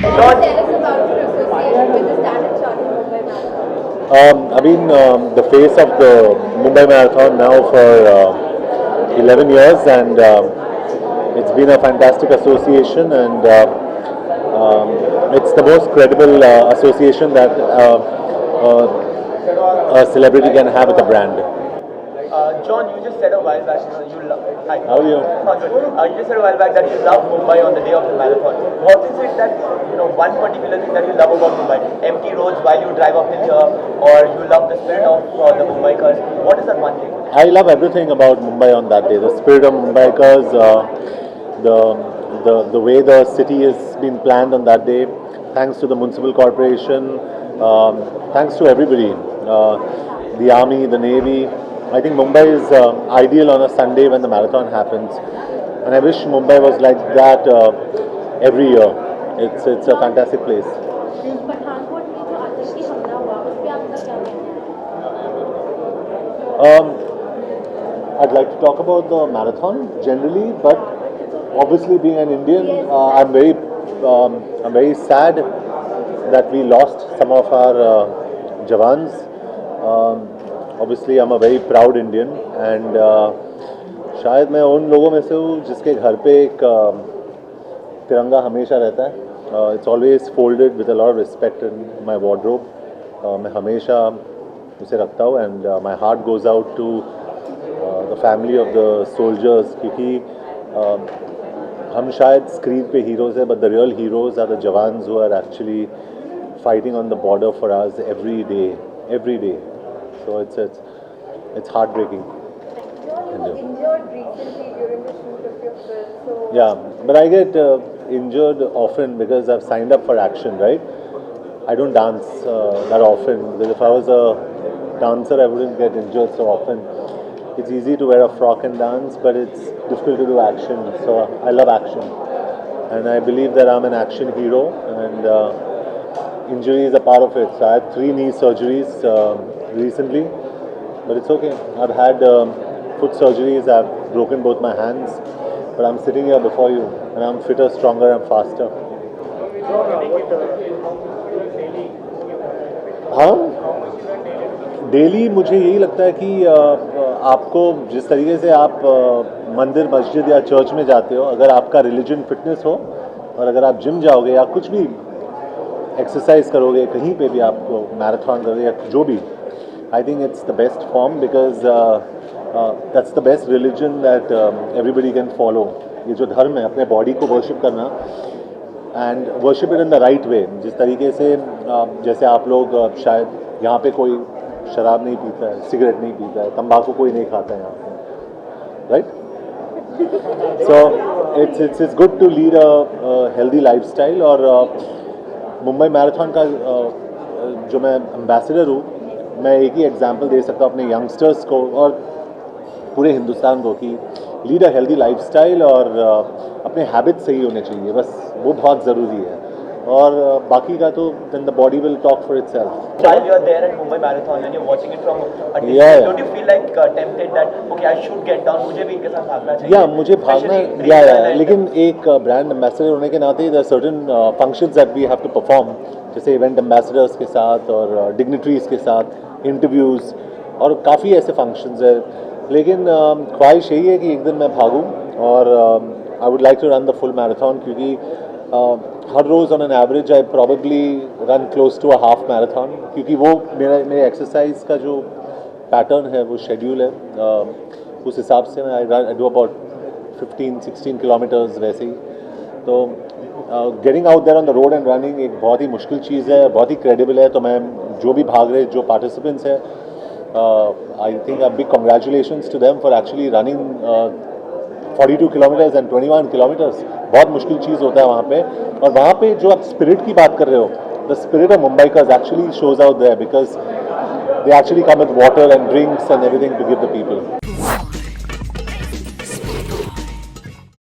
Tell us about your association with the Standard Chartered Mumbai Marathon. I've been the face of the Mumbai Marathon now for 11 years, and it's been a fantastic association, and it's the most credible association that a celebrity can have with a brand. John, you just said a while back, you love. Hi. How are you? You just said a while back that you love Mumbai on the day of the marathon. What is it that one particular thing that you love about Mumbai? Empty roads while you drive uphill here, or you love the spirit of the Mumbaikars? What is that one thing? I love everything about Mumbai on that day. The spirit of Mumbaikars, the way the city has been planned on that day, thanks to the municipal corporation, thanks to everybody, the army, the navy. I think Mumbai is ideal on a Sunday when the marathon happens, and I wish Mumbai was like that every year. It's a fantastic place. Pathankot में जो आतंकी हमला हुआ उस पे आपका क्या कहना है? I'd like to talk about the marathon generally, but obviously being an Indian, I'm very sad that we lost some of our jawans. Obviously, I'm a very proud Indian, and शायद मैं उन लोगों में से हूँ जिसके घर पे एक तिरंगा हमेशा रहता है. It's always folded with a lot of respect in my wardrobe. मैं हमेशा उसे रखता हूँ, and my heart goes out to the family of the soldiers, क्योंकि हम शायद स्क्रीन पे हीरोज हैं, but the real heroes are the jawans who are actually fighting on the border for us every day. So it's heartbreaking. You were injured recently during the shoot of your film, so Yeah, but I get injured often because I've signed up for action, right? I don't dance that often, because if I was a dancer, I wouldn't get injured so often. It's easy to wear a frock and dance, but it's difficult to do action. So I love action, and I believe that I'm an action hero, and injury is a part of it. So I had 3 knee surgeries recently, but it's okay. I've had foot surgeries, I've broken both my hands, but I'm sitting here before you, and I'm fitter, stronger, and faster. हाँ, daily मुझे यही लगता है कि आपको जिस तरीके से आप मंदिर, मस्जिद या चर्च में जाते हो, अगर आपका रिलीजन फिटनेस हो, और अगर आप जिम जाओगे या कुछ भी एक्सरसाइज करोगे, कहीं पे भी आपको मैराथन करोगे या जो भी, I think it's the best form, because that's the best religion that everybody can follow. ये जो धर्म है, अपने बॉडी को वर्शिप करना, and worship it in the right way. जिस तरीके से जैसे आप लोग शायद यहाँ पे कोई शराब नहीं पीता है, सिगरेट नहीं पीता है, तंबाकू कोई नहीं खाता है यहाँ पे, right? So it's good to lead a healthy lifestyle. और मुंबई मैराथन का जो मैं एम्बेसडर हूँ, मैं एक ही एग्जांपल दे सकता हूँ अपने यंगस्टर्स को और पूरे हिंदुस्तान को कि लीड अ हेल्दी लाइफस्टाइल, और अपने हैबिट सही होने चाहिए, बस वो बहुत ज़रूरी है. और बाकी का तो then the body will talk for itself. While you're there at Mumbai Marathon and you're watching it from a distance, Yeah. don't you feel like tempted that okay, I should get down, मुझे भी इनके साथ भागना चाहिए? या मुझे भागना, Especially या freestyle and- लेकिन एक ब्रांड एम्बेसडर होने के नाते there are certain functions that we have to perform, जैसे इवेंट एम्बेसडर्स के साथ और डिग्निटरीज के साथ इंटरव्यूज़, और काफ़ी ऐसे फंक्शंस है. लेकिन ख्वाहिश यही है कि एक दिन मैं भागूं, और I would like to run the full marathon, क्योंकि हर रोज़ on an average I probably run close to a half marathon, क्योंकि वो मेरे एक्सरसाइज का जो पैटर्न है, वो शेड्यूल है, उस हिसाब से मैं आई डू अबाउट 15-16 किलोमीटर्स वैसे ही. तो getting out there on the road and running एक बहुत ही मुश्किल चीज़ है, बहुत ही क्रेडिबल है. तो मैं जो भी भाग रहे जो पार्टिसिपेंट्स हैं, I think a big congratulations to them for actually running 42 kilometres and 21 kilometres. बहुत मुश्किल चीज़ होता है वहाँ पे, और वहाँ पे जो आप स्पिरिट की बात कर रहे हो, the spirit of Mumbaikars actually shows out there, because they actually come with water and drinks and everything to give the people.